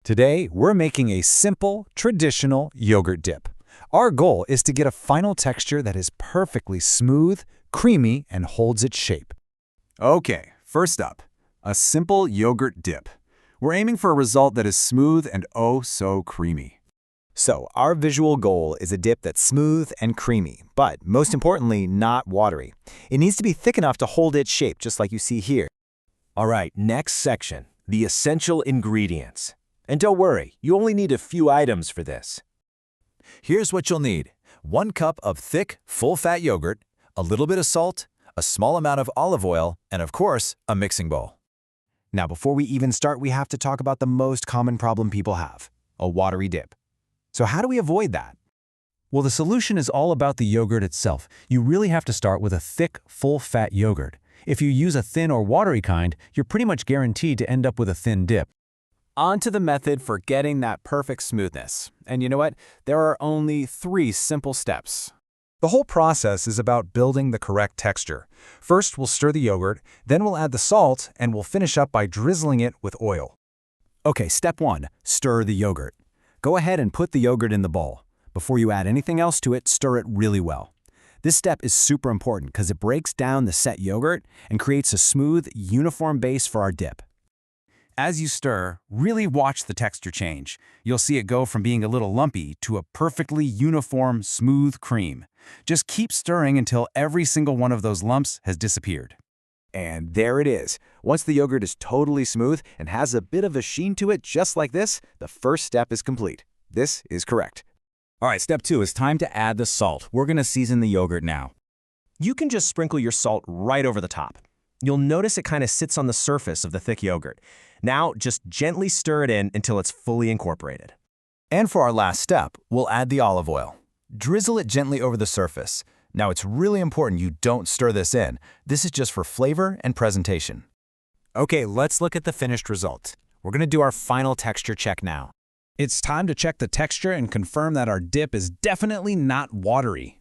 Today, we're making a simple, traditional yogurt dip. Our goal is to get a final texture that is perfectly smooth, creamy, and holds its shape. Okay, first up, a simple yogurt dip. We're aiming for a result that is smooth and oh so creamy. So, our visual goal is a dip that's smooth and creamy, but most importantly, not watery. It needs to be thick enough to hold its shape, just like you see here. All right, next section, the essential ingredients. And don't worry, you only need a few items for this. Here's what you'll need. 1 cup of thick, full-fat yogurt, a little bit of salt, a small amount of olive oil, and of course, a mixing bowl. Now, before we even start, we have to talk about the most common problem people have, a watery dip. So how do we avoid that? Well, the solution is all about the yogurt itself. You really have to start with a thick, full-fat yogurt. If you use a thin or watery kind, you're pretty much guaranteed to end up with a thin dip. On to the method for getting that perfect smoothness. And you know what? There are only 3 simple steps. The whole process is about building the correct texture. First, we'll stir the yogurt, then we'll add the salt, and we'll finish up by drizzling it with oil. Okay, step 1, stir the yogurt. Go ahead and put the yogurt in the bowl. Before you add anything else to it, stir it really well. This step is super important because it breaks down the set yogurt and creates a smooth, uniform base for our dip. As you stir, really watch the texture change. You'll see it go from being a little lumpy to a perfectly uniform, smooth cream. Just keep stirring until every single one of those lumps has disappeared. And there it is. Once the yogurt is totally smooth and has a bit of a sheen to it just like this, the first step is complete. This is correct. All right, step 2 is time to add the salt. We're going to season the yogurt now. You can just sprinkle your salt right over the top. You'll notice it kind of sits on the surface of the thick yogurt. Now, just gently stir it in until it's fully incorporated. And for our last step, we'll add the olive oil. Drizzle it gently over the surface. Now, it's really important you don't stir this in. This is just for flavor and presentation. Okay, let's look at the finished result. We're going to do our final texture check now. It's time to check the texture and confirm that our dip is definitely not watery.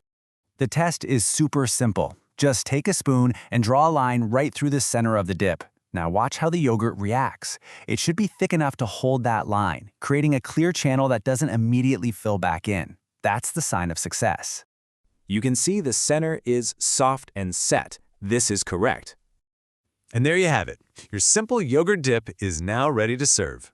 The test is super simple. Just take a spoon and draw a line right through the center of the dip. Now watch how the yogurt reacts. It should be thick enough to hold that line, creating a clear channel that doesn't immediately fill back in. That's the sign of success. You can see the center is soft and set. This is correct. And there you have it. Your simple yogurt dip is now ready to serve.